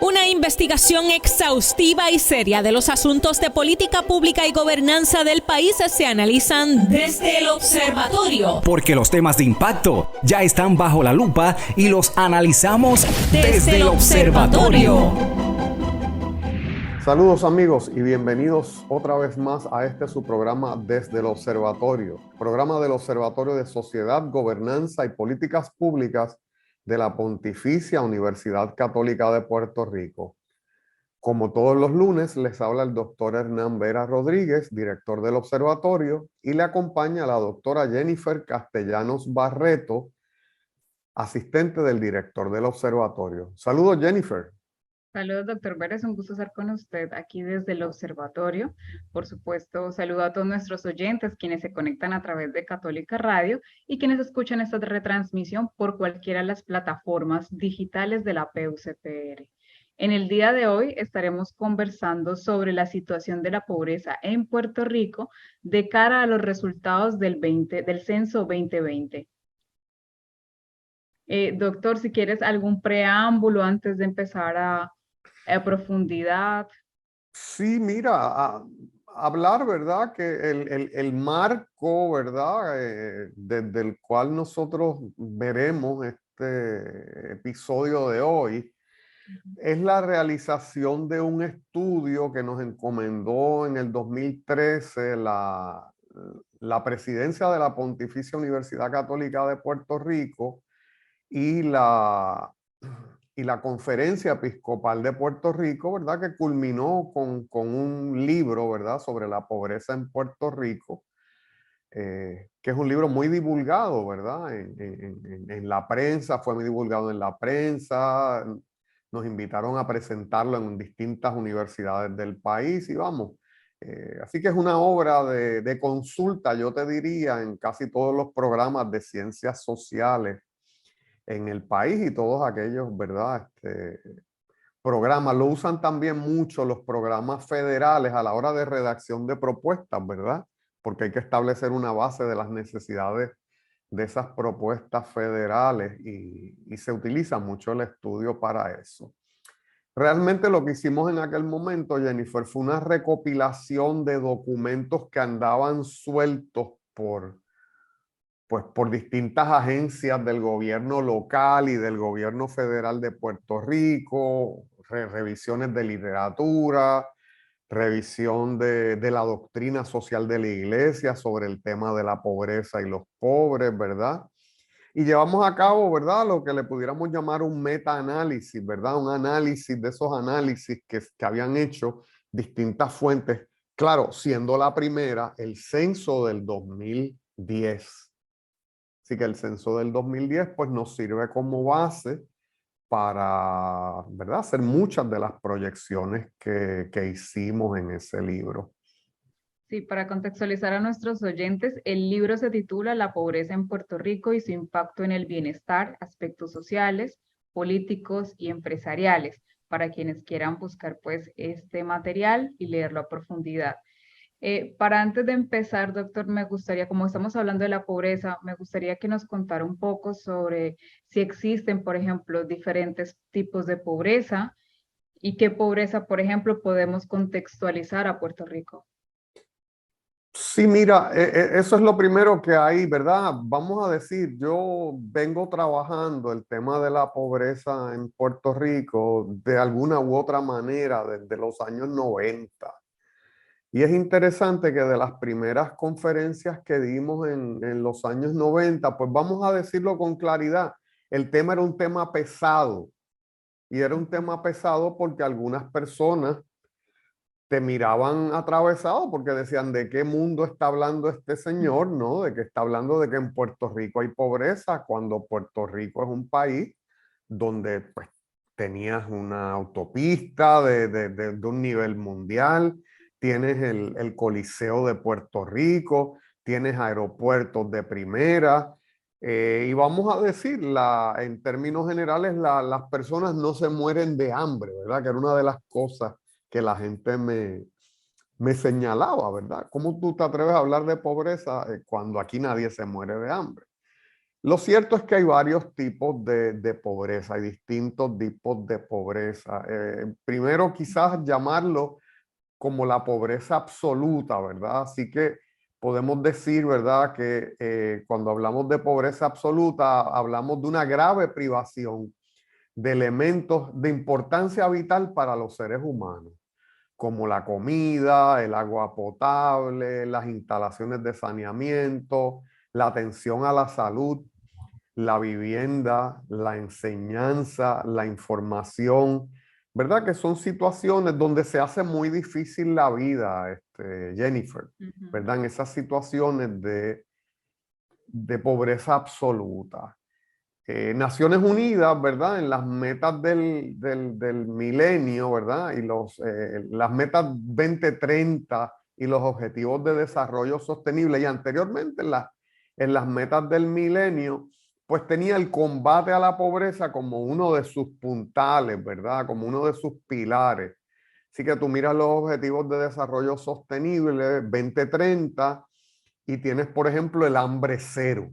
Una investigación exhaustiva y seria de los asuntos de política pública y gobernanza del país se analizan desde el observatorio. Porque los temas de impacto ya están bajo la lupa y los analizamos desde el observatorio. Saludos amigos y bienvenidos otra vez más a su programa Desde el Observatorio, programa del Observatorio de Sociedad, Gobernanza y Políticas Públicas de la Pontificia Universidad Católica de Puerto Rico. Como todos los lunes, les habla el doctor Hernán Vera Rodríguez, director del observatorio, y le acompaña la doctora Jennifer Castellanos Barreto, asistente del director del observatorio. Saludos, Jennifer. Saludos, doctor Vera, es un gusto estar con usted aquí desde el observatorio. Por supuesto, saludo a todos nuestros oyentes, quienes se conectan a través de Católica Radio y quienes escuchan esta retransmisión por cualquiera de las plataformas digitales de la PUCPR. En el día de hoy estaremos conversando sobre la situación de la pobreza en Puerto Rico de cara a los resultados del censo 2020. Doctor, si quieres algún preámbulo antes de empezar a profundidad. Sí, mira, hablar, ¿verdad? Que el marco, ¿verdad? Desde el cual nosotros veremos este episodio de hoy, es la realización de un estudio que nos encomendó en el 2013 la Presidencia de la Pontificia Universidad Católica de Puerto Rico y la Conferencia Episcopal de Puerto Rico, ¿verdad? Que culminó con un libro, ¿verdad? Sobre la pobreza en Puerto Rico, que es un libro muy divulgado, ¿verdad? En la prensa, fue muy divulgado en la prensa, nos invitaron a presentarlo en distintas universidades del país y vamos. Así que es una obra de consulta, yo te diría, en casi todos los programas de ciencias sociales en el país y todos aquellos, ¿verdad? Programas. Lo usan también mucho los programas federales a la hora de redacción de propuestas, ¿verdad? Porque hay que establecer una base de las necesidades de esas propuestas federales y se utiliza mucho el estudio para eso. Realmente lo que hicimos en aquel momento, Jennifer, fue una recopilación de documentos que andaban sueltos por distintas agencias del gobierno local y del gobierno federal de Puerto Rico, revisiones de literatura, revisión de la doctrina social de la iglesia sobre el tema de la pobreza y los pobres, ¿verdad? Y llevamos a cabo, ¿verdad? Lo que le pudiéramos llamar un meta-análisis, ¿verdad? Un análisis de esos análisis que habían hecho distintas fuentes. Claro, siendo la primera el censo del 2010. Así que el censo del 2010 pues nos sirve como base para, ¿verdad? Hacer muchas de las proyecciones que hicimos en ese libro. Sí, para contextualizar a nuestros oyentes, el libro se titula La pobreza en Puerto Rico y su impacto en el bienestar, aspectos sociales, políticos y empresariales, para quienes quieran buscar pues este material y leerlo a profundidad. Para antes de empezar, doctor, me gustaría, como estamos hablando de la pobreza, me gustaría que nos contara un poco sobre si existen, por ejemplo, diferentes tipos de pobreza y qué pobreza, por ejemplo, podemos contextualizar a Puerto Rico. Sí, mira, eso es lo primero que hay, ¿verdad? Vamos a decir, yo vengo trabajando el tema de la pobreza en Puerto Rico de alguna u otra manera desde los años 90. Y es interesante que de las primeras conferencias que dimos en los años 90, pues vamos a decirlo con claridad, el tema era un tema pesado. Y era un tema pesado porque algunas personas te miraban atravesado porque decían, ¿de qué mundo está hablando este señor? ¿No? De que está hablando de que en Puerto Rico hay pobreza, cuando Puerto Rico es un país donde pues, tenías una autopista de un nivel mundial, tienes el Coliseo de Puerto Rico, tienes aeropuertos de primera, y vamos a decir, en términos generales, las personas no se mueren de hambre, ¿verdad? Que era una de las cosas que la gente me señalaba, ¿verdad? ¿Cómo tú te atreves a hablar de pobreza cuando aquí nadie se muere de hambre? Lo cierto es que hay varios tipos de pobreza, hay distintos tipos de pobreza. Primero quizás llamarlo como la pobreza absoluta, ¿verdad? Así que podemos decir, ¿verdad?, que cuando hablamos de pobreza absoluta, hablamos de una grave privación de elementos de importancia vital para los seres humanos, como la comida, el agua potable, las instalaciones de saneamiento, la atención a la salud, la vivienda, la enseñanza, la información, ¿verdad? Que son situaciones donde se hace muy difícil la vida, Jennifer, ¿verdad? En esas situaciones de pobreza absoluta. Naciones Unidas, ¿verdad? En las metas del milenio, ¿verdad? Y las metas 2030 y los objetivos de desarrollo sostenible y anteriormente en las metas del milenio, pues tenía el combate a la pobreza como uno de sus puntales, ¿verdad? Como uno de sus pilares. Así que tú miras los objetivos de desarrollo sostenible 2030 y tienes, por ejemplo, el hambre cero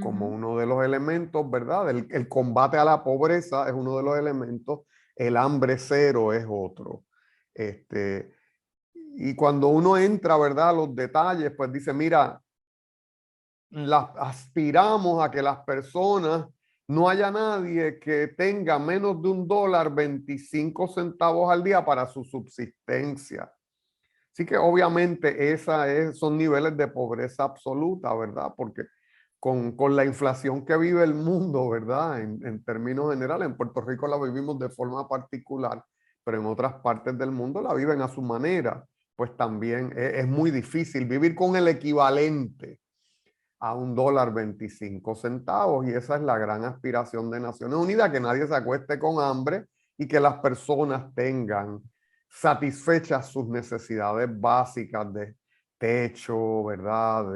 como uno de los elementos, ¿verdad? El combate a la pobreza es uno de los elementos, el hambre cero es otro. Y cuando uno entra, ¿verdad?, a los detalles, pues dice, mira, aspiramos a que las personas, no haya nadie que tenga menos de $1.25 al día para su subsistencia. Así que obviamente son niveles de pobreza absoluta, ¿verdad? Porque con la inflación que vive el mundo, ¿verdad? En términos generales, en Puerto Rico la vivimos de forma particular, pero en otras partes del mundo la viven a su manera. Pues también es muy difícil vivir con el equivalente a $1.25 y esa es la gran aspiración de Naciones Unidas, que nadie se acueste con hambre y que las personas tengan satisfechas sus necesidades básicas de techo, ¿verdad?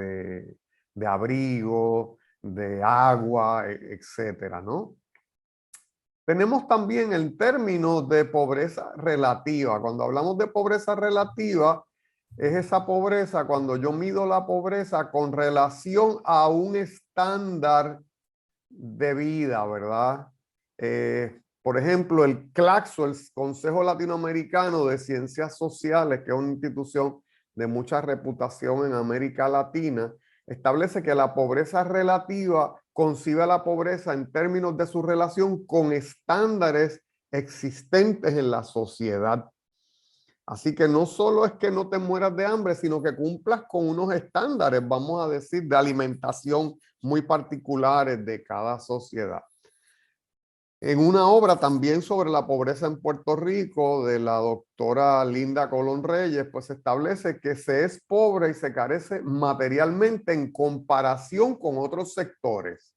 De abrigo, de agua, etcétera, ¿no? Tenemos también el término de pobreza relativa. Cuando hablamos de pobreza relativa, es esa pobreza cuando yo mido la pobreza con relación a un estándar de vida, ¿verdad? Por ejemplo, el CLACSO, el Consejo Latinoamericano de Ciencias Sociales, que es una institución de mucha reputación en América Latina, establece que la pobreza relativa concibe a la pobreza en términos de su relación con estándares existentes en la sociedad. Así que no solo es que no te mueras de hambre, sino que cumplas con unos estándares, vamos a decir, de alimentación muy particulares de cada sociedad. En una obra también sobre la pobreza en Puerto Rico de la doctora Linda Colón Reyes, pues se establece que se es pobre y se carece materialmente en comparación con otros sectores.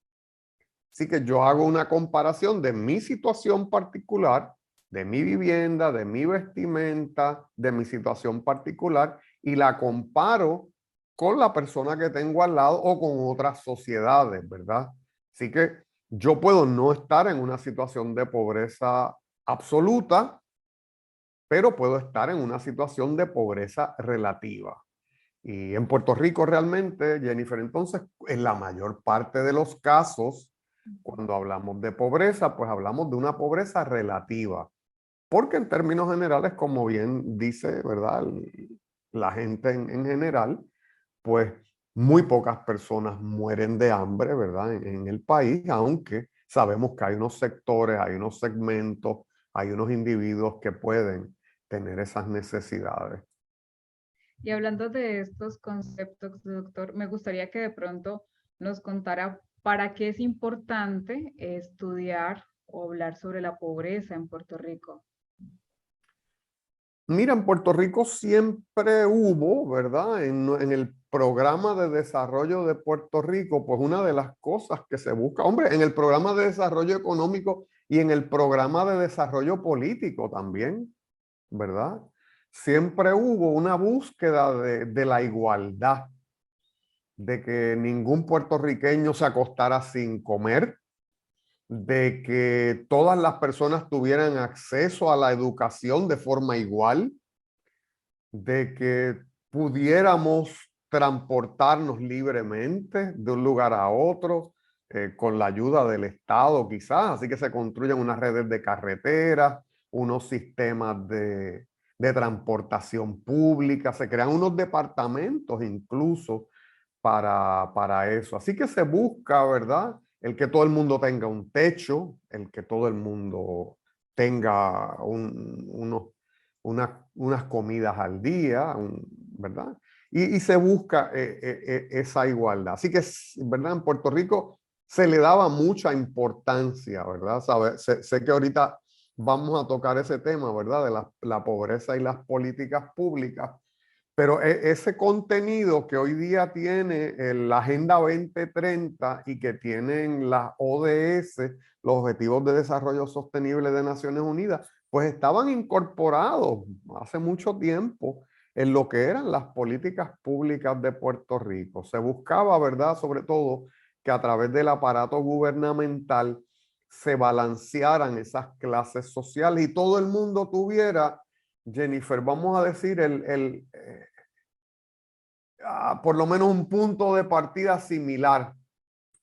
Así que yo hago una comparación de mi situación particular, de mi vivienda, de mi vestimenta, de mi situación particular y la comparo con la persona que tengo al lado o con otras sociedades, ¿verdad? Así que yo puedo no estar en una situación de pobreza absoluta, pero puedo estar en una situación de pobreza relativa. Y en Puerto Rico realmente, Jennifer, entonces, en la mayor parte de los casos, cuando hablamos de pobreza, pues hablamos de una pobreza relativa. Porque en términos generales, como bien dice, ¿verdad?, la gente en general, pues muy pocas personas mueren de hambre, ¿verdad?, en el país, aunque sabemos que hay unos sectores, hay unos segmentos, hay unos individuos que pueden tener esas necesidades. Y hablando de estos conceptos, doctor, me gustaría que de pronto nos contara para qué es importante estudiar o hablar sobre la pobreza en Puerto Rico. Mira, en Puerto Rico siempre hubo, ¿verdad? En el programa de desarrollo de Puerto Rico, pues una de las cosas que se busca, hombre, en el programa de desarrollo económico y en el programa de desarrollo político también, ¿verdad? Siempre hubo una búsqueda de la igualdad, de que ningún puertorriqueño se acostara sin comer, de que todas las personas tuvieran acceso a la educación de forma igual, de que pudiéramos transportarnos libremente de un lugar a otro, con la ayuda del Estado quizás, así que se construyen unas redes de carreteras, unos sistemas de transportación pública, se crean unos departamentos incluso para eso. Así que se busca, ¿verdad? El que todo el mundo tenga un techo, el que todo el mundo tenga unas comidas al día, ¿verdad? Y se busca esa igualdad. Así que, ¿verdad? En Puerto Rico se le daba mucha importancia, ¿verdad? Sé que ahorita vamos a tocar ese tema, ¿verdad? De la pobreza y las políticas públicas, pero ese contenido que hoy día tiene la Agenda 2030 y que tienen las ODS, los Objetivos de Desarrollo Sostenible de Naciones Unidas, pues estaban incorporados hace mucho tiempo en lo que eran las políticas públicas de Puerto Rico. Se buscaba, ¿verdad? Sobre todo que a través del aparato gubernamental se balancearan esas clases sociales y todo el mundo tuviera, Jennifer, vamos a decir, por lo menos un punto de partida similar.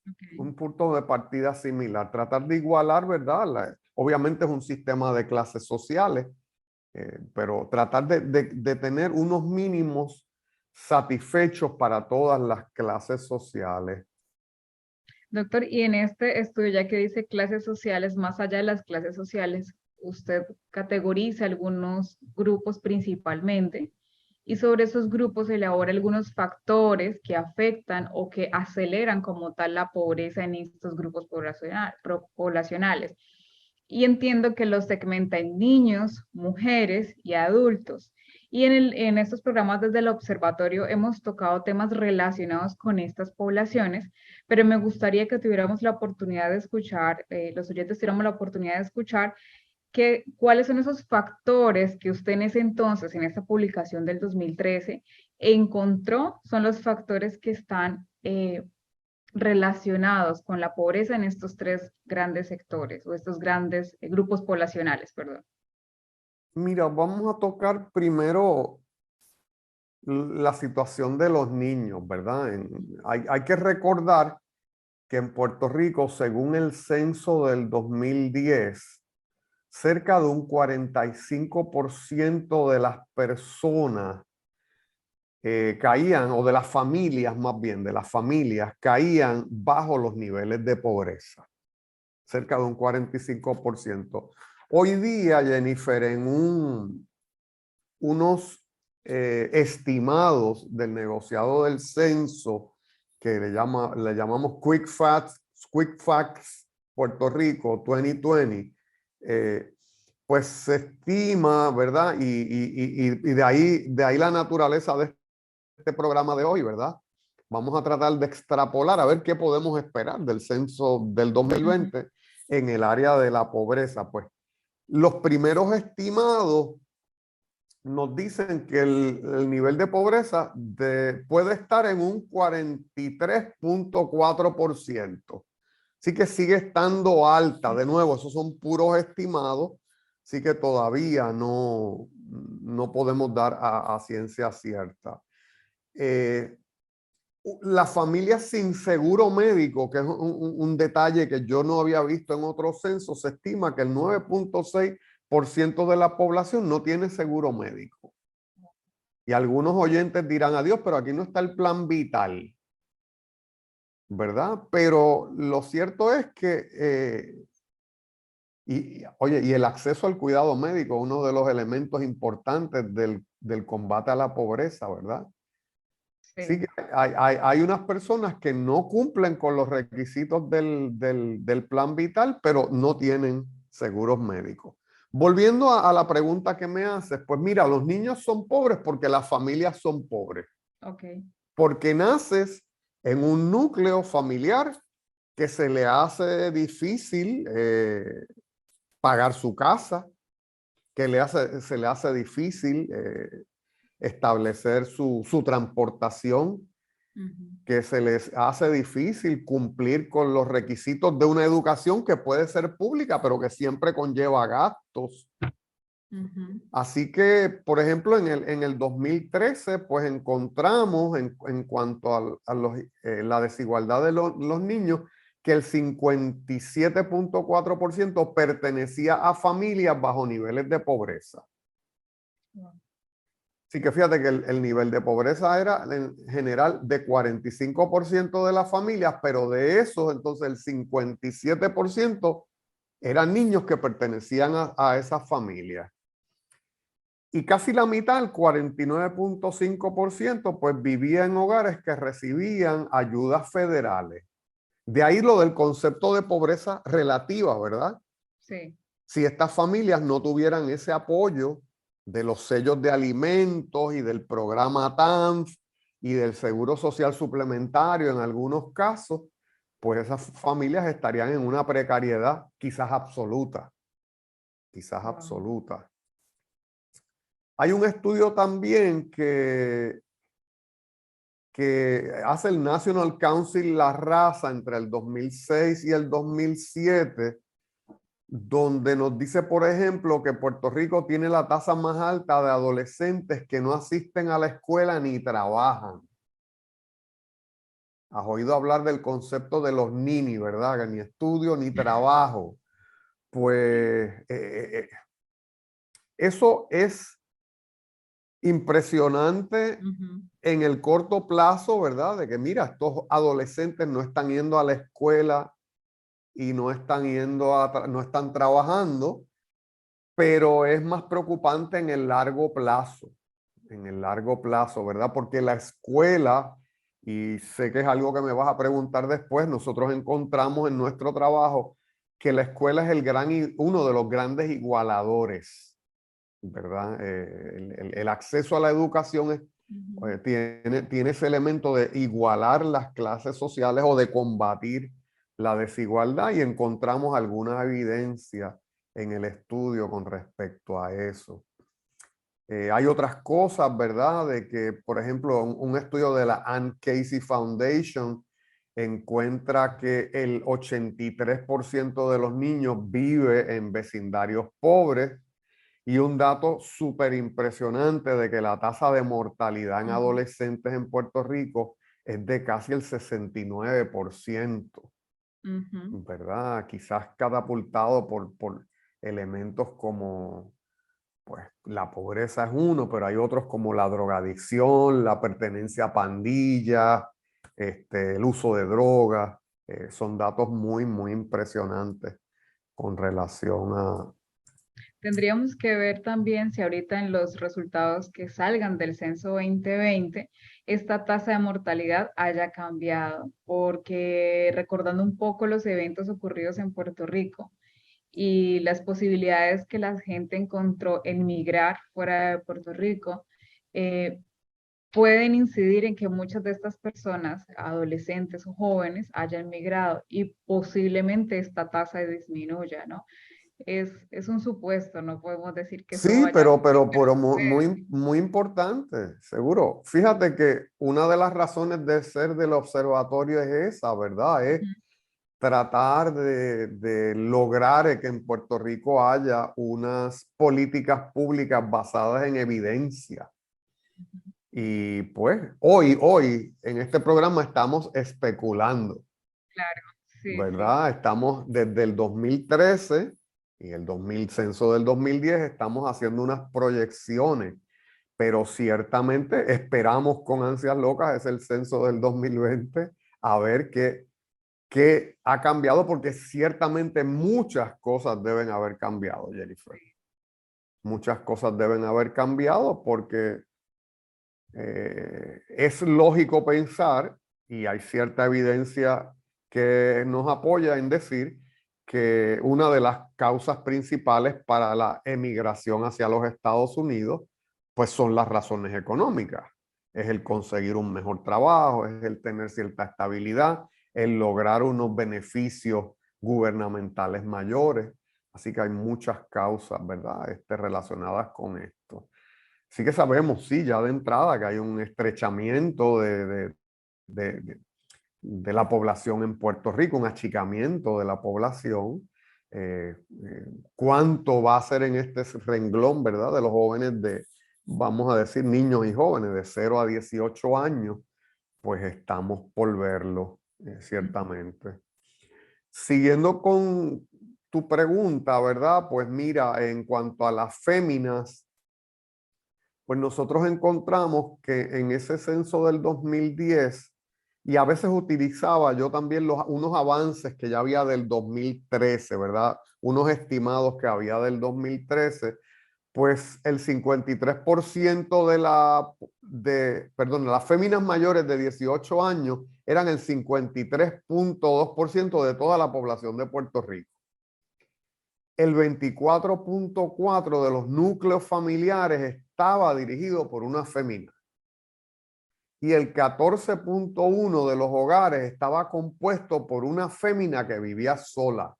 Okay. Un punto de partida similar. Tratar de igualar, ¿verdad? Obviamente es un sistema de clases sociales, pero tratar de tener unos mínimos satisfechos para todas las clases sociales. Doctor, y en este estudio, ya que dice clases sociales, más allá de las clases sociales, usted categoriza algunos grupos principalmente, y sobre esos grupos elabora algunos factores que afectan o que aceleran como tal la pobreza en estos grupos poblacionales. Y entiendo que los segmenta en niños, mujeres y adultos. Y en estos programas desde el observatorio hemos tocado temas relacionados con estas poblaciones, pero me gustaría que tuviéramos la oportunidad de escuchar, los oyentes tuviéramos la oportunidad de escuchar cuáles son esos factores que usted en ese entonces, en esta publicación del 2013, encontró, son los factores que están relacionados con la pobreza en estos tres grandes sectores o estos grandes grupos poblacionales, perdón. Mira, vamos a tocar primero la situación de los niños, ¿verdad? Hay que recordar que en Puerto Rico, según el censo del 2010, cerca de un 45% de las personas caían, o de las familias más bien, de las familias caían bajo los niveles de pobreza. Cerca de un 45%. Hoy día, Jennifer, en unos estimados del negociado del censo, que le llamamos Quick Facts Puerto Rico 2020, pues se estima, ¿verdad? Y de ahí la naturaleza de este programa de hoy, ¿verdad? Vamos a tratar de extrapolar a ver qué podemos esperar del censo del 2020 en el área de la pobreza. Pues los primeros estimados nos dicen que el nivel de pobreza puede estar en un 43.4%. Así que sigue estando alta. De nuevo, esos son puros estimados, así que todavía no podemos dar a ciencia cierta. Las familias sin seguro médico, que es un detalle que yo no había visto en otros censos, se estima que el 9.6% de la población no tiene seguro médico. Y algunos oyentes dirán, adiós, pero aquí no está el plan vital, ¿verdad? Pero lo cierto es que, y el acceso al cuidado médico es uno de los elementos importantes del combate a la pobreza, ¿verdad? Sí. Así que hay unas personas que no cumplen con los requisitos del plan vital, pero no tienen seguros médicos. Volviendo a la pregunta que me haces, pues mira, los niños son pobres porque las familias son pobres. Okay. Porque naces en un núcleo familiar que se le hace difícil pagar su casa, que se le hace difícil establecer su transportación, que se les hace difícil cumplir con los requisitos de una educación que puede ser pública, pero que siempre conlleva gastos. Así que, por ejemplo, en el 2013, pues encontramos en cuanto a la desigualdad de los niños, que el 57.4% pertenecía a familias bajo niveles de pobreza. Así que fíjate que el nivel de pobreza era en general de 45% de las familias, pero de esos entonces el 57% eran niños que pertenecían a esas familias. Y casi la mitad, el 49.5%, pues vivía en hogares que recibían ayudas federales. De ahí lo del concepto de pobreza relativa, ¿verdad? Sí. Si estas familias no tuvieran ese apoyo de los sellos de alimentos y del programa TANF y del seguro social suplementario en algunos casos, pues esas familias estarían en una precariedad quizás absoluta. Quizás absoluta. Hay un estudio también que hace el National Council La Raza entre el 2006 y el 2007, donde nos dice, por ejemplo, que Puerto Rico tiene la tasa más alta de adolescentes que no asisten a la escuela ni trabajan. Has oído hablar del concepto de los nini, ¿verdad? Que ni estudio ni trabajo. Pues eso es impresionante en el corto plazo, ¿verdad? De que mira, estos adolescentes no están yendo a la escuela y no están no están trabajando, pero es más preocupante en el largo plazo, ¿verdad? Porque la escuela, y sé que es algo que me vas a preguntar después, nosotros encontramos en nuestro trabajo que la escuela es uno de los grandes igualadores, ¿verdad? El acceso a la educación tiene ese elemento de igualar las clases sociales o de combatir la desigualdad, y encontramos alguna evidencia en el estudio con respecto a eso. Hay otras cosas, ¿verdad? De que, por ejemplo, un estudio de la Ann Casey Foundation encuentra que el 83% de los niños vive en vecindarios pobres. Y un dato súper impresionante de que la tasa de mortalidad en adolescentes en Puerto Rico es de casi el 69%, ¿verdad? Quizás catapultado por elementos como, pues, la pobreza es uno, pero hay otros como la drogadicción, la pertenencia a pandillas, el uso de drogas. Son datos muy, muy impresionantes con relación a... Tendríamos que ver también si ahorita en los resultados que salgan del censo 2020, esta tasa de mortalidad haya cambiado, porque recordando un poco los eventos ocurridos en Puerto Rico y las posibilidades que la gente encontró en migrar fuera de Puerto Rico, pueden incidir en que muchas de estas personas, adolescentes o jóvenes, hayan migrado y posiblemente esta tasa disminuya, ¿no? Es un supuesto, no podemos decir que eso Sí, vaya a pero ocurrir. muy, muy importante, seguro. Fíjate que una de las razones de ser del observatorio es esa, ¿verdad? Es tratar de lograr que en Puerto Rico haya unas políticas públicas basadas en evidencia. Y pues hoy en este programa estamos especulando. Claro, sí, ¿Verdad? Estamos desde el 2013 y el censo del 2010, estamos haciendo unas proyecciones, pero ciertamente esperamos con ansias locas, es el censo del 2020, a ver qué ha cambiado, porque ciertamente muchas cosas deben haber cambiado, Jennifer. Muchas cosas deben haber cambiado porque es lógico pensar, y hay cierta evidencia que nos apoya en decir que una de las causas principales para la emigración hacia los Estados Unidos, pues son las razones económicas. Es el conseguir un mejor trabajo, es el tener cierta estabilidad, el lograr unos beneficios gubernamentales mayores. Así que hay muchas causas, ¿verdad? Relacionadas con esto. Sí que sabemos, sí, ya de entrada que hay un estrechamiento de la población en Puerto Rico, un achicamiento de la población. ¿Cuánto va a ser en este renglón, verdad? De los jóvenes vamos a decir, niños y jóvenes de 0 a 18 años, pues estamos por verlo, ciertamente. Siguiendo con tu pregunta, ¿verdad? Pues mira, en cuanto a las féminas, pues nosotros encontramos que en ese censo del 2010, y a veces utilizaba yo también unos avances que ya había del 2013, ¿verdad? Unos estimados que había del 2013, pues el 53% perdón, las féminas mayores de 18 años eran el 53.2% de toda la población de Puerto Rico. El 24.4% de los núcleos familiares estaba dirigido por una fémina. Y el 14.1% de los hogares estaba compuesto por una fémina que vivía sola.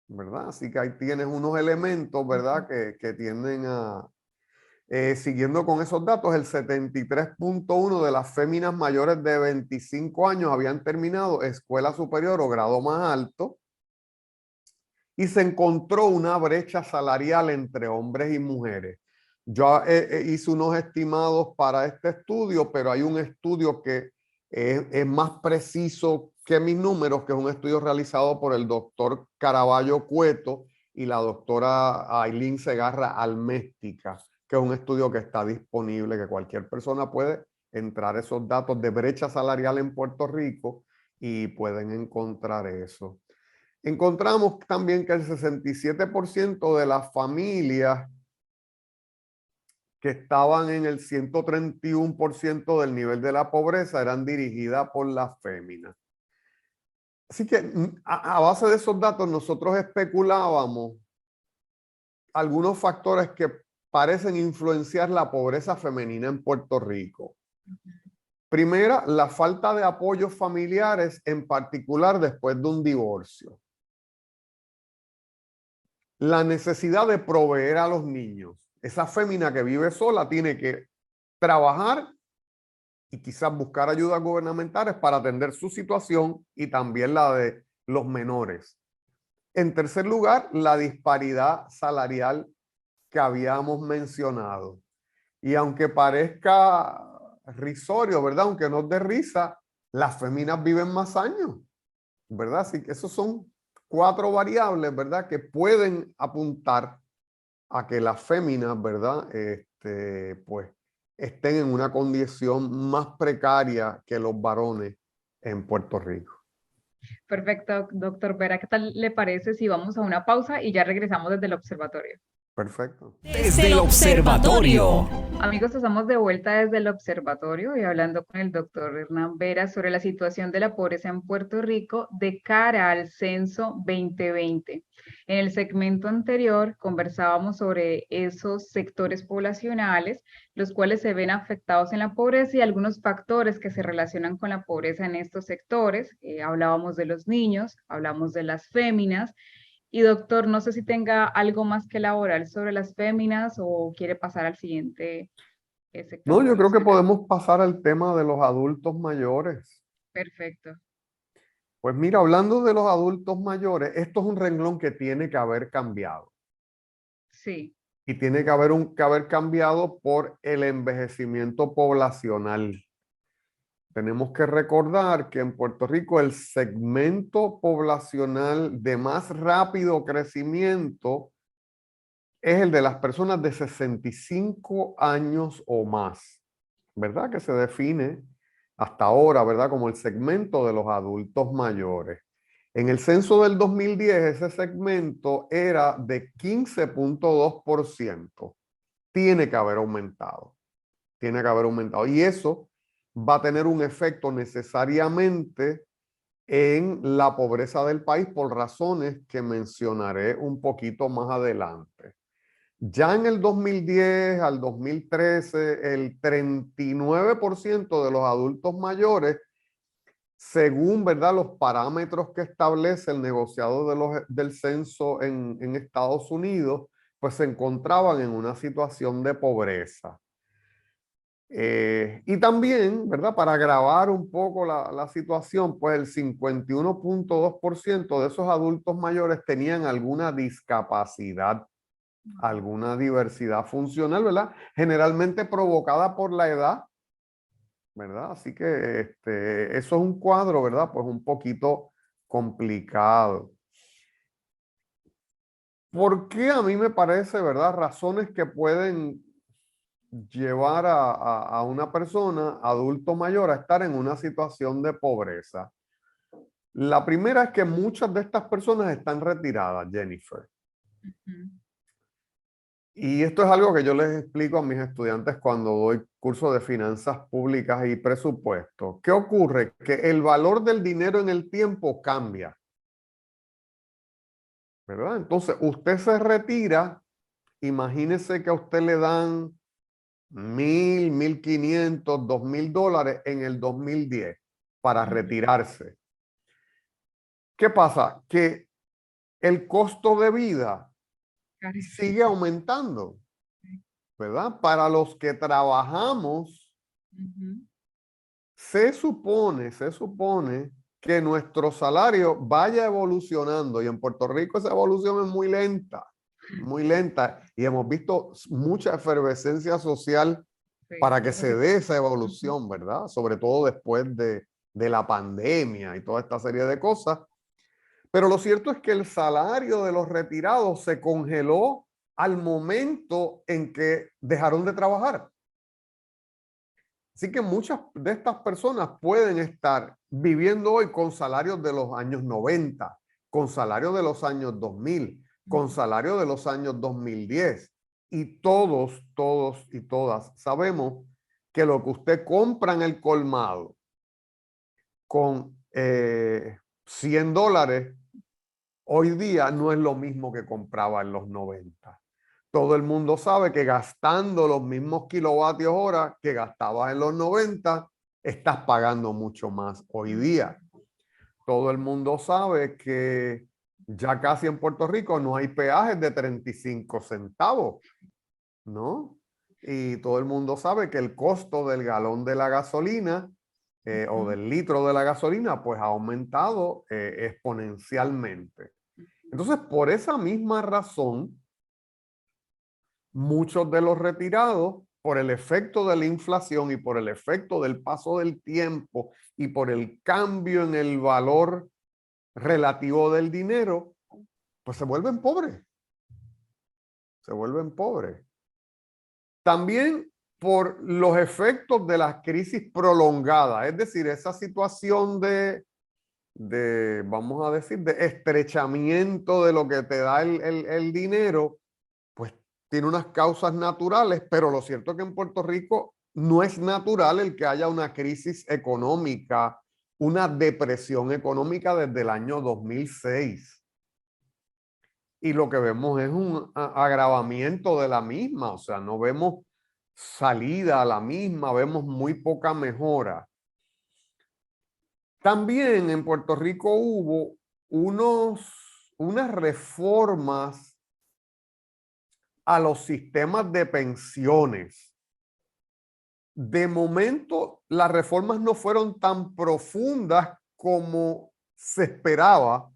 ¿Verdad? Así que ahí tienes unos elementos, ¿verdad? Que tienden a... siguiendo con esos datos, el 73.1% de las féminas mayores de 25 años habían terminado escuela superior o grado más alto. Y se encontró una brecha salarial entre hombres y mujeres. Yo hice unos estimados para este estudio, pero hay un estudio que es más preciso que mis números, que es un estudio realizado por el doctor Caraballo Cueto y la doctora Ailín Segarra Alméstica, que es un estudio que está disponible, que cualquier persona puede entrar esos datos de brecha salarial en Puerto Rico y pueden encontrar eso. Encontramos también que el 67% de las familias que estaban en el 131% del nivel de la pobreza eran dirigidas por las féminas. Así que a base de esos datos nosotros especulábamos algunos factores que parecen influenciar la pobreza femenina en Puerto Rico. Primera, la falta de apoyos familiares, en particular después de un divorcio. La necesidad de proveer a los niños. Esa fémina que vive sola tiene que trabajar y quizás buscar ayudas gubernamentales para atender su situación y también la de los menores. En tercer lugar, la disparidad salarial que habíamos mencionado. Y aunque parezca risorio, ¿verdad? Aunque no dé risa, las féminas viven más años, ¿verdad? Así que esos son 4 variables, ¿verdad? Que pueden apuntar a que las féminas, ¿verdad? Pues estén en una condición más precaria que los varones en Puerto Rico. Perfecto, doctor Vera. ¿Qué tal le parece si vamos a una pausa y ya regresamos desde el observatorio? Perfecto. Desde el observatorio. Amigos, estamos de vuelta desde el observatorio y hablando con el doctor Hernán Vera sobre la situación de la pobreza en Puerto Rico de cara al censo 2020. En el segmento anterior conversábamos sobre esos sectores poblacionales, los cuales se ven afectados en la pobreza y algunos factores que se relacionan con la pobreza en estos sectores. Hablábamos de los niños, hablamos de las féminas. Y doctor, no sé si tenga algo más que elaborar sobre las féminas o quiere pasar al siguiente sector. No, yo creo que podemos pasar al tema de los adultos mayores. Perfecto. Pues mira, hablando de los adultos mayores, esto es un renglón que tiene que haber cambiado. Sí. Y tiene que haber cambiado por el envejecimiento poblacional. Tenemos que recordar que en Puerto Rico el segmento poblacional de más rápido crecimiento es el de las personas de 65 años o más, ¿verdad? Que se define hasta ahora, ¿verdad? Como el segmento de los adultos mayores. En el censo del 2010, ese segmento era de 15.2%. Tiene que haber aumentado. Tiene que haber aumentado. Y eso va a tener un efecto necesariamente en la pobreza del país por razones que mencionaré un poquito más adelante. Ya en el 2010 al 2013, el 39% de los adultos mayores, según, ¿verdad?, los parámetros que establece el negociado del censo en Estados Unidos, pues se encontraban en una situación de pobreza. Y también, ¿verdad?, para agravar un poco la situación, pues el 51.2% de esos adultos mayores tenían alguna discapacidad, alguna diversidad funcional, ¿verdad? Generalmente provocada por la edad ¿verdad? Así que eso es un cuadro, ¿verdad? Pues un poquito complicado. ¿Por qué a mí me parece, ¿verdad? Razones que pueden llevar a una persona, adulto mayor, a estar en una situación de pobreza. La primera es que muchas de estas personas están retiradas, Jennifer. Y esto es algo que yo les explico a mis estudiantes cuando doy curso de finanzas públicas y presupuesto. ¿Qué ocurre? Que el valor del dinero en el tiempo cambia, ¿verdad? Entonces, usted se retira, imagínese que a usted le dan 1,000, 1,500, 2,000 dólares en el 2010 para retirarse. ¿Qué pasa? Que el costo de vida sigue aumentando, ¿verdad? Para los que trabajamos, se supone que nuestro salario vaya evolucionando, y en Puerto Rico esa evolución es muy lenta, y hemos visto mucha efervescencia social para que se dé esa evolución, ¿verdad? Sobre todo después de la pandemia y toda esta serie de cosas. Pero lo cierto es que el salario de los retirados se congeló al momento en que dejaron de trabajar. Así que muchas de estas personas pueden estar viviendo hoy con salarios de los años 90, con salarios de los años 2000, con salarios de los años 2010. Y todos y todas sabemos que lo que usted compra en el colmado con 100 dólares, hoy día no es lo mismo que compraba en los 90. Todo el mundo sabe que gastando los mismos kilovatios hora que gastabas en los 90, estás pagando mucho más hoy día. Todo el mundo sabe que ya casi en Puerto Rico no hay peajes de 35 centavos, ¿no? Y todo el mundo sabe que el costo del galón de la gasolina o del litro de la gasolina pues ha aumentado exponencialmente. Entonces, por esa misma razón, muchos de los retirados, por el efecto de la inflación y por el efecto del paso del tiempo y por el cambio en el valor relativo del dinero, pues se vuelven pobres. Se vuelven pobres. También por los efectos de las crisis prolongadas, es decir, esa situación de vamos a decir, de estrechamiento de lo que te da el dinero, pues tiene unas causas naturales, pero lo cierto es que en Puerto Rico no es natural el que haya una crisis económica, una depresión económica desde el año 2006. Y lo que vemos es un agravamiento de la misma, o sea, no vemos salida a la misma, vemos muy poca mejora. También en Puerto Rico hubo unas reformas a los sistemas de pensiones. De momento, las reformas no fueron tan profundas como se esperaba,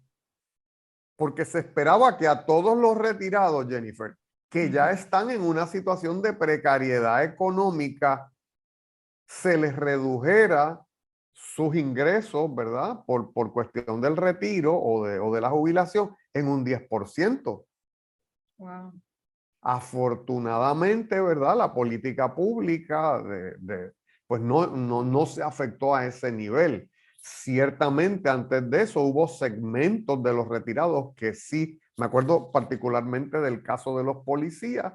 porque se esperaba que a todos los retirados, Jennifer, que ya están en una situación de precariedad económica, se les redujera sus ingresos, ¿verdad? Por cuestión del retiro o de la jubilación en un 10%. Wow. Afortunadamente, ¿verdad? La política pública pues no se afectó a ese nivel. Ciertamente antes de eso hubo segmentos de los retirados que sí, me acuerdo particularmente del caso de los policías,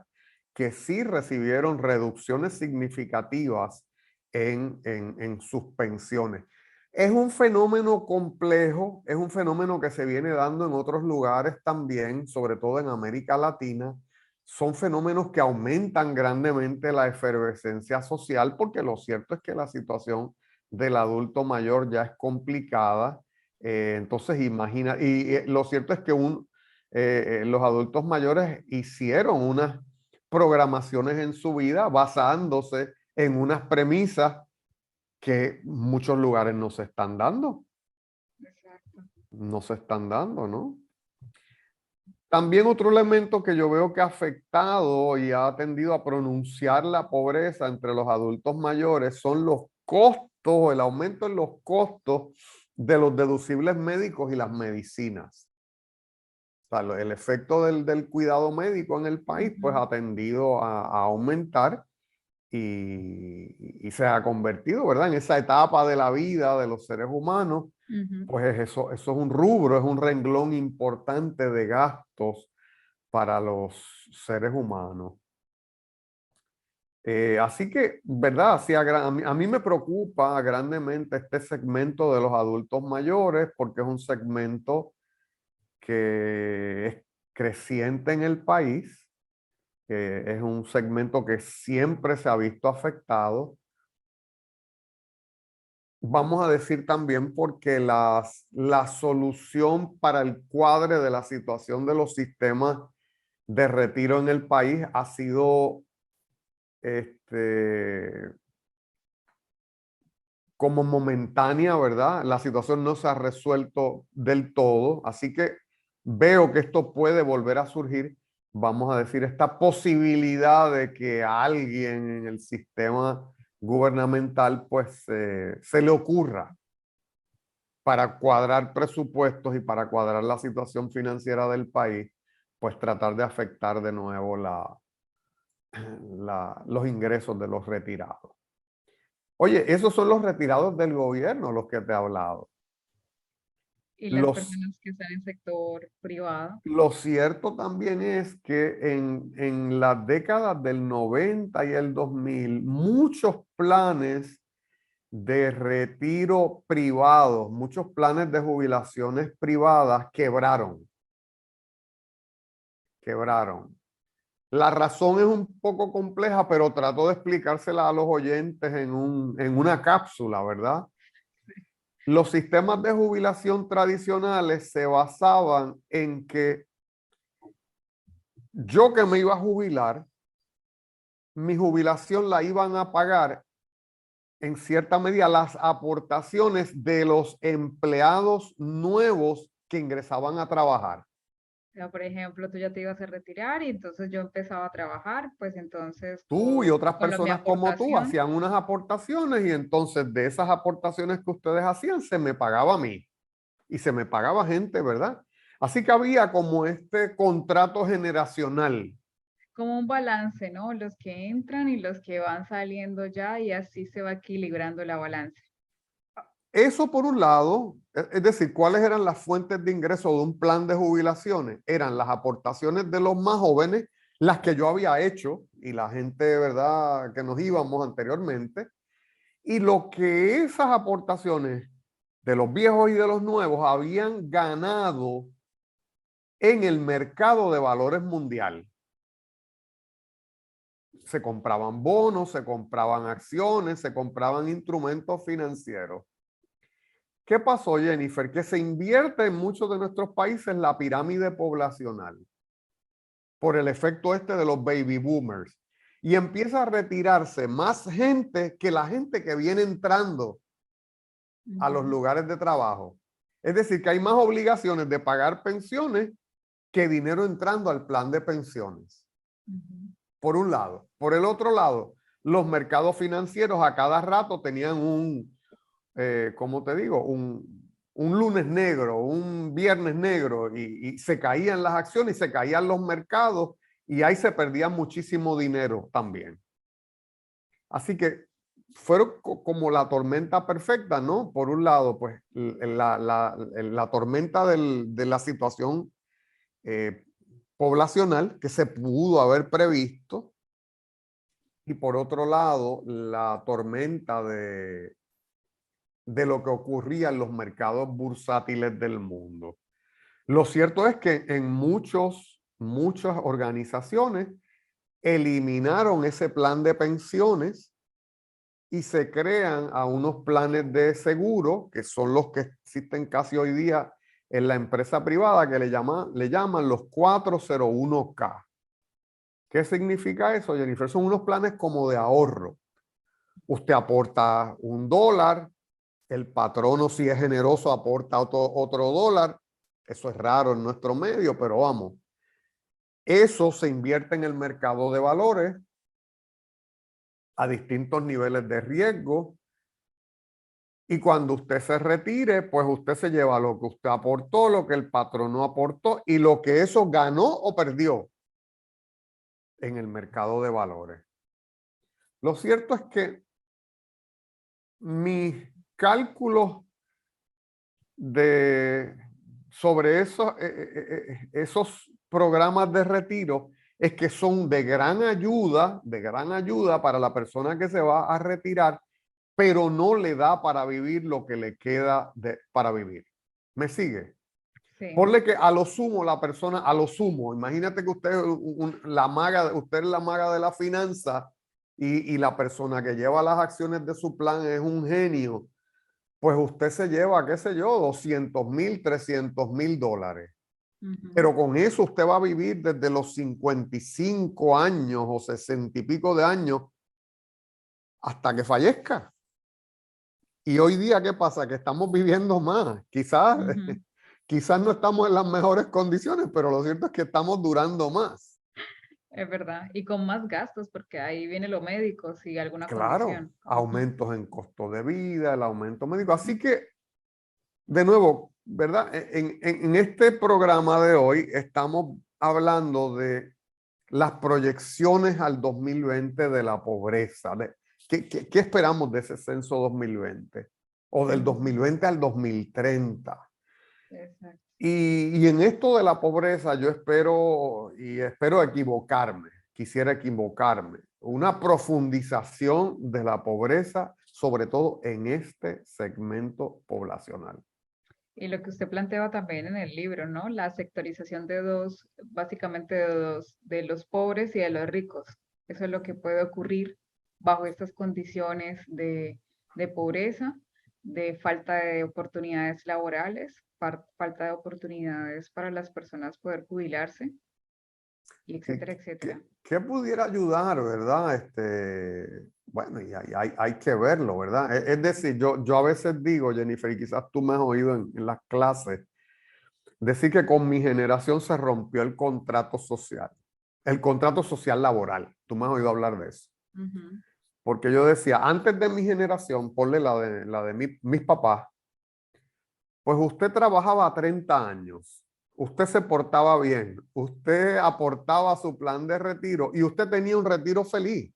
que sí recibieron reducciones significativas en sus pensiones. Es un fenómeno complejo, es un fenómeno que se viene dando en otros lugares también, sobre todo en América Latina. Son fenómenos que aumentan grandemente la efervescencia social, porque lo cierto es que la situación del adulto mayor ya es complicada. Entonces, imagina, y lo cierto es que los adultos mayores hicieron unas programaciones en su vida basándose en unas premisas que muchos lugares no se están dando. Exacto. No se están dando, ¿no? También otro elemento que yo veo que ha afectado y ha tendido a pronunciar la pobreza entre los adultos mayores son los costos, el aumento en los costos de los deducibles médicos y las medicinas. O sea, el efecto del cuidado médico en el país pues ha tendido a aumentar y se ha convertido, ¿verdad?, en esa etapa de la vida de los seres humanos. Pues eso es un rubro, es un renglón importante de gastos para los seres humanos. Así que, ¿verdad? Sí, a mí me preocupa grandemente este segmento de los adultos mayores porque es un segmento que es creciente en el país, es un segmento que siempre se ha visto afectado. Vamos a decir también porque la solución para el cuadre de la situación de los sistemas de retiro en el país ha sido como momentánea, ¿verdad? La situación no se ha resuelto del todo, así que veo que esto puede volver a surgir, vamos a decir, esta posibilidad de que a alguien en el sistema gubernamental pues se le ocurra para cuadrar presupuestos y para cuadrar la situación financiera del país, pues tratar de afectar de nuevo los ingresos de los retirados. Oye, esos son los retirados del gobierno, los que te he hablado. Y las personas que están en sector privado. Lo cierto también es que en las décadas del 90 y el 2000, muchos planes de retiro privados, muchos planes de jubilaciones privadas quebraron. La razón es un poco compleja, pero trato de explicársela a los oyentes en una cápsula, ¿verdad? Los sistemas de jubilación tradicionales se basaban en que yo que me iba a jubilar, mi jubilación la iban a pagar en cierta medida las aportaciones de los empleados nuevos que ingresaban a trabajar. O sea, por ejemplo, tú ya te ibas a retirar y entonces yo empezaba a trabajar, pues entonces Tú y otras con mi personas como tú aportación. hacían unas aportaciones y entonces de esas aportaciones que ustedes hacían se me pagaba a mí y se me pagaba gente, ¿verdad? Así que había como este contrato generacional. Como un balance, ¿no? Los que entran y los que van saliendo ya y así se va equilibrando la balanza. Eso por un lado, es decir, ¿cuáles eran las fuentes de ingreso de un plan de jubilaciones? Eran las aportaciones de los más jóvenes, las que yo había hecho y la gente, ¿verdad?, que nos íbamos anteriormente, y lo que esas aportaciones de los viejos y de los nuevos habían ganado en el mercado de valores mundial. Se compraban bonos, se compraban acciones, se compraban instrumentos financieros. ¿Qué pasó, Jennifer? Que se invierte en muchos de nuestros países la pirámide poblacional por el efecto este de los baby boomers y empieza a retirarse más gente que la gente que viene entrando a los lugares de trabajo. Es decir, que hay más obligaciones de pagar pensiones que dinero entrando al plan de pensiones. Por un lado. Por el otro lado, los mercados financieros a cada rato tenían ¿cómo te digo? Un lunes negro, un viernes negro y se caían las acciones y se caían los mercados y ahí se perdía muchísimo dinero también. Así que fueron como la tormenta perfecta, ¿no? Por un lado, pues la tormenta de la situación poblacional que se pudo haber previsto y por otro lado, la tormenta de lo que ocurría en los mercados bursátiles del mundo. Lo cierto es que en muchas organizaciones eliminaron ese plan de pensiones y se crean a unos planes de seguro, que son los que existen casi hoy día en la empresa privada, que le llaman los 401k. ¿Qué significa eso, Jennifer? Son unos planes como de ahorro. Usted aporta $1, el patrono, si es generoso, aporta otro $. Eso es raro en nuestro medio, pero vamos. Eso se invierte en el mercado de valores a distintos niveles de riesgo. Y cuando usted se retire, pues usted se lleva lo que usted aportó, lo que el patrono aportó y lo que eso ganó o perdió en el mercado de valores. Lo cierto es que mis cálculos sobre esos programas de retiro es que son de gran ayuda para la persona que se va a retirar, pero no le da para vivir lo que le queda para vivir. ¿Me sigue? Sí. Ponle que a lo sumo la persona, a lo sumo, imagínate que usted es usted es la maga de la finanza y la persona que lleva las acciones de su plan es un genio, pues usted se lleva, qué sé yo, 200,000, 300,000 dólares. Pero con eso usted va a vivir desde los 55 años o 60 y pico de años hasta que fallezca. Y hoy día, ¿qué pasa? Que estamos viviendo más. Quizás no estamos en las mejores condiciones, pero lo cierto es que estamos durando más. Es verdad. Y con más gastos, porque ahí viene lo médico, si alguna condición. Aumentos en costo de vida, el aumento médico. Así que, de nuevo, ¿verdad? En este programa de hoy estamos hablando de las proyecciones al 2020 de la pobreza. ¿Qué esperamos de ese censo 2020? O del 2020 al 2030. Exacto. Y en esto de la pobreza yo espero equivocarme, quisiera equivocarme, una profundización de la pobreza, sobre todo en este segmento poblacional. Y lo que usted planteaba también en el libro, ¿no? La sectorización básicamente de los pobres y de los ricos. Eso es lo que puede ocurrir bajo estas condiciones de pobreza, de falta de oportunidades laborales, falta de oportunidades para las personas poder jubilarse, y etcétera, etcétera. ¿Qué pudiera ayudar, verdad? Bueno, y hay que verlo, ¿verdad? Es decir, yo a veces digo, Jennifer, y quizás tú me has oído en las clases, decir que con mi generación se rompió el contrato social laboral. Tú me has oído hablar de eso. Porque yo decía, antes de mi generación, ponle la de mis papás, pues usted trabajaba 30 años, usted se portaba bien, usted aportaba su plan de retiro y usted tenía un retiro feliz.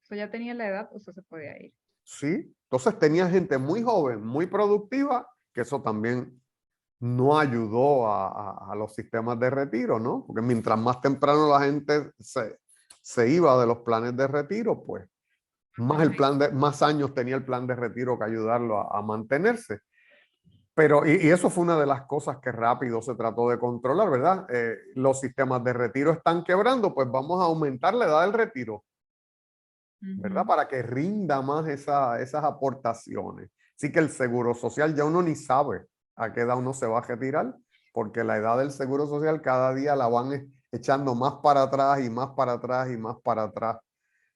Usted ya tenía la edad, usted se podía ir. Sí, entonces tenía gente muy joven, muy productiva, que eso también no ayudó a los sistemas de retiro, ¿no? Porque mientras más temprano la gente se iba de los planes de retiro, pues más años tenía el plan de retiro que ayudarlo a mantenerse. Pero, y eso fue una de las cosas que rápido se trató de controlar, ¿verdad? Los sistemas de retiro están quebrando, pues vamos a aumentar la edad del retiro, ¿verdad? Para que rinda más esas aportaciones. Así que el seguro social ya uno ni sabe a qué edad uno se va a retirar, porque la edad del seguro social cada día la van echando más para atrás y más para atrás y más para atrás.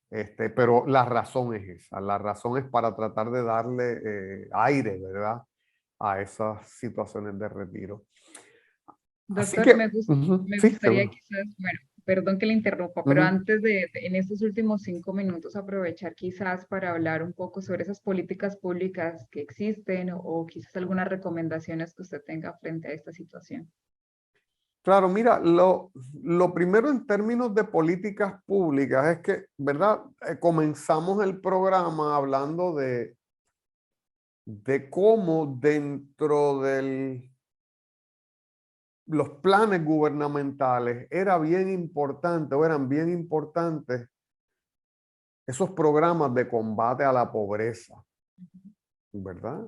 Pero la razón es esa, la razón es para tratar de darle aire, ¿verdad? A esas situaciones de retiro. Doctor, me sí, gustaría quizás, bueno, perdón que le interrumpa, pero antes en estos últimos 5 minutos aprovechar quizás para hablar un poco sobre esas políticas públicas que existen o quizás algunas recomendaciones que usted tenga frente a esta situación. Claro, mira, lo primero en términos de políticas públicas es que, ¿verdad? Comenzamos el programa hablando de cómo dentro de los planes gubernamentales eran bien importantes esos programas de combate a la pobreza, ¿verdad?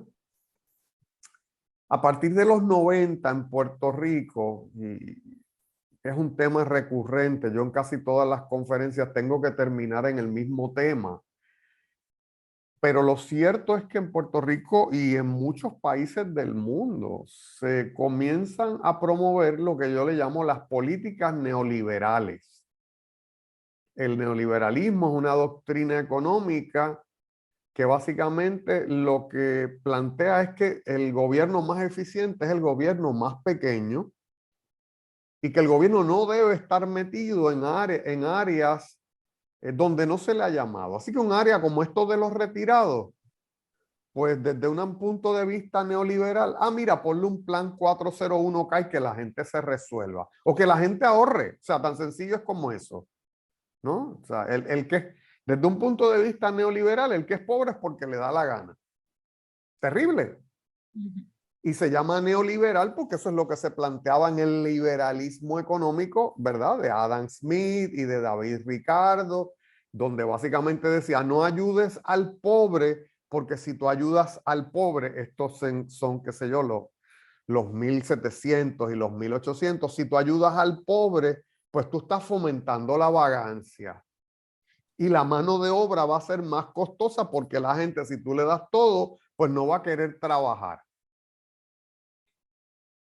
A partir de los 90 en Puerto Rico, y es un tema recurrente, yo en casi todas las conferencias tengo que terminar en el mismo tema, pero lo cierto es que en Puerto Rico y en muchos países del mundo se comienzan a promover lo que yo le llamo las políticas neoliberales. El neoliberalismo es una doctrina económica que básicamente lo que plantea es que el gobierno más eficiente es el gobierno más pequeño y que el gobierno no debe estar metido en áreas donde no se le ha llamado. Así que un área como esto de los retirados, pues desde un punto de vista neoliberal, mira, ponle un plan 401k y que la gente se resuelva, o que la gente ahorre, o sea, tan sencillo es como eso, ¿no? O sea, desde un punto de vista neoliberal, el que es pobre es porque le da la gana. Terrible. Y se llama neoliberal porque eso es lo que se planteaba en el liberalismo económico, ¿verdad? De Adam Smith y de David Ricardo, donde básicamente decía, no ayudes al pobre, porque si tú ayudas al pobre, estos son qué sé yo, los 1700 y los 1800, si tú ayudas al pobre, pues tú estás fomentando la vagancia. Y la mano de obra va a ser más costosa porque la gente, si tú le das todo, pues no va a querer trabajar.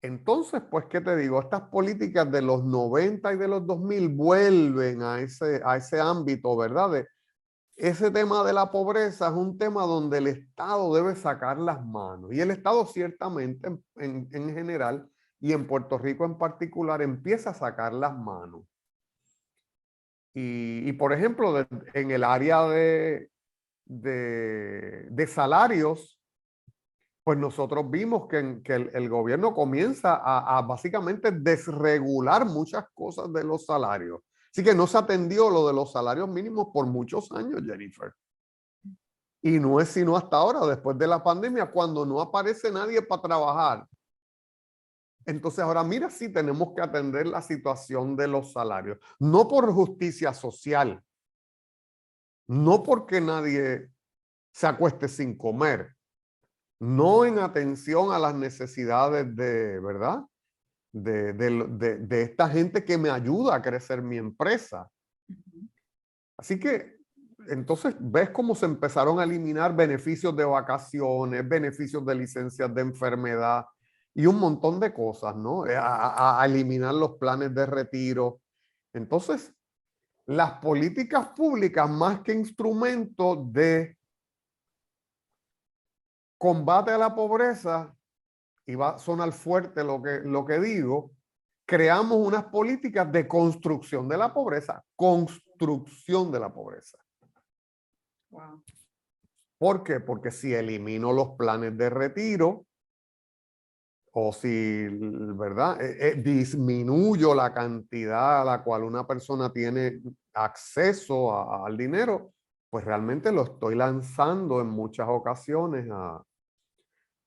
Entonces, pues, ¿qué te digo? Estas políticas de los 90 y de los 2000 vuelven a ese ámbito, ¿verdad? Ese tema de la pobreza es un tema donde el Estado debe sacar las manos. Y el Estado ciertamente, en general, y en Puerto Rico en particular, empieza a sacar las manos. Y por ejemplo, en el área de salarios, pues nosotros vimos que el gobierno comienza a básicamente desregular muchas cosas de los salarios. Así que no se atendió lo de los salarios mínimos por muchos años, Jennifer. Y no es sino hasta ahora, después de la pandemia, cuando no aparece nadie para trabajar. Entonces ahora mira, sí tenemos que atender la situación de los salarios. No por justicia social. No porque nadie se acueste sin comer. No en atención a las necesidades ¿verdad? De esta gente que me ayuda a crecer mi empresa. Así que, entonces, ves cómo se empezaron a eliminar beneficios de vacaciones, beneficios de licencias de enfermedad y un montón de cosas, ¿no? A eliminar los planes de retiro. Entonces, las políticas públicas, más que instrumentos de combate a la pobreza, y va a sonar fuerte lo que digo, creamos unas políticas de construcción de la pobreza. Construcción de la pobreza. Wow. ¿Por qué? Porque si elimino los planes de retiro, o si, ¿verdad? Disminuyo la cantidad a la cual una persona tiene acceso al dinero, pues realmente lo estoy lanzando en muchas ocasiones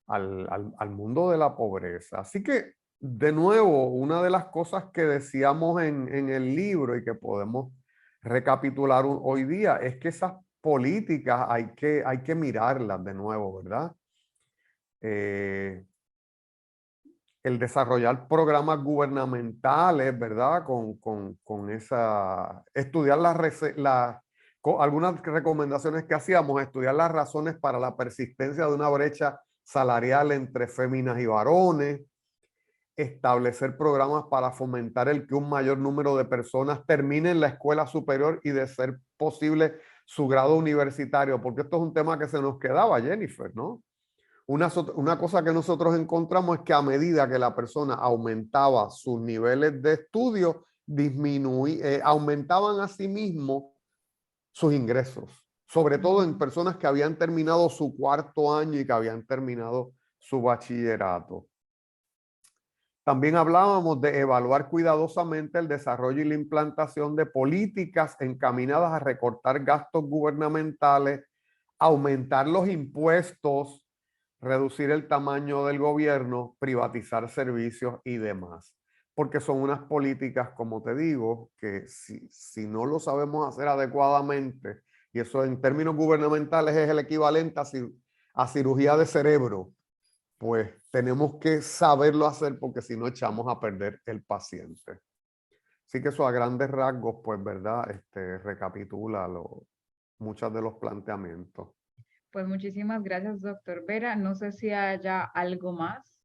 al mundo de la pobreza. Así que, de nuevo, una de las cosas que decíamos en el libro y que podemos recapitular hoy día es que esas políticas hay que mirarlas de nuevo, ¿verdad? El desarrollar programas gubernamentales, ¿verdad? Con estudiar algunas recomendaciones que hacíamos, estudiar las razones para la persistencia de una brecha salarial entre féminas y varones, establecer programas para fomentar el que un mayor número de personas terminen la escuela superior y de ser posible su grado universitario, porque esto es un tema que se nos quedaba, Jennifer, ¿no? Una cosa que nosotros encontramos es que a medida que la persona aumentaba sus niveles de estudio, aumentaban a sí mismo sus ingresos, sobre todo en personas que habían terminado su cuarto año y que habían terminado su bachillerato. También hablábamos de evaluar cuidadosamente el desarrollo y la implantación de políticas encaminadas a recortar gastos gubernamentales, aumentar los impuestos, reducir el tamaño del gobierno, privatizar servicios y demás. Porque son unas políticas, como te digo, que si no lo sabemos hacer adecuadamente, y eso en términos gubernamentales es el equivalente a cirugía de cerebro, pues tenemos que saberlo hacer porque si no echamos a perder el paciente. Así que eso a grandes rasgos, pues, ¿verdad? Recapitula muchos de los planteamientos. Pues muchísimas gracias, doctor Vera. No sé si haya algo más.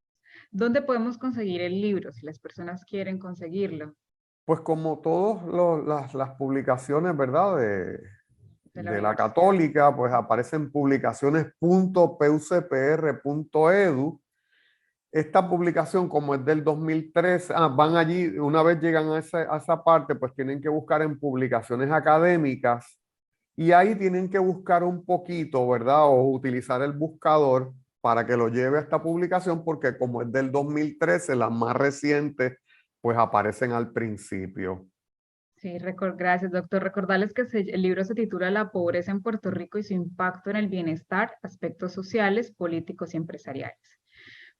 ¿Dónde podemos conseguir el libro si las personas quieren conseguirlo? Pues como todas las publicaciones, ¿verdad? De la Católica, pues aparecen publicaciones.pucpr.edu. Esta publicación, como es del 2013, van allí, una vez llegan a esa parte, pues tienen que buscar en publicaciones académicas Y ahí tienen que buscar un poquito, ¿verdad? O utilizar el buscador para que lo lleve a esta publicación, porque como es del 2013, las más recientes, pues aparecen al principio. Sí, gracias, doctor. Recordarles que el libro se titula La pobreza en Puerto Rico y su impacto en el bienestar, aspectos sociales, políticos y empresariales.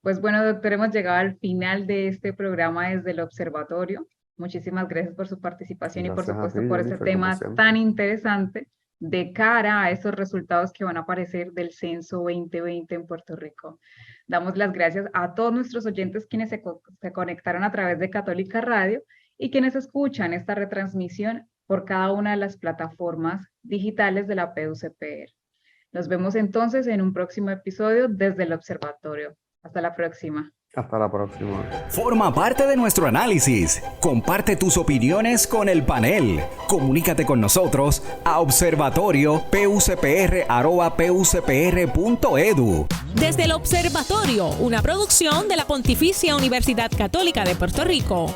Pues bueno, doctor, hemos llegado al final de este programa desde el observatorio. Muchísimas gracias por su participación y por supuesto por este tema tan interesante de cara a esos resultados que van a aparecer del Censo 2020 en Puerto Rico. Damos las gracias a todos nuestros oyentes quienes se conectaron a través de Católica Radio y quienes escuchan esta retransmisión por cada una de las plataformas digitales de la PUCPR. Nos vemos entonces en un próximo episodio desde el observatorio. Hasta la próxima. Hasta la próxima. Forma parte de nuestro análisis. Comparte tus opiniones con el panel. Comunícate con nosotros a observatorio.pucpr@pucpr.edu. Desde el observatorio, una producción de la Pontificia Universidad Católica de Puerto Rico.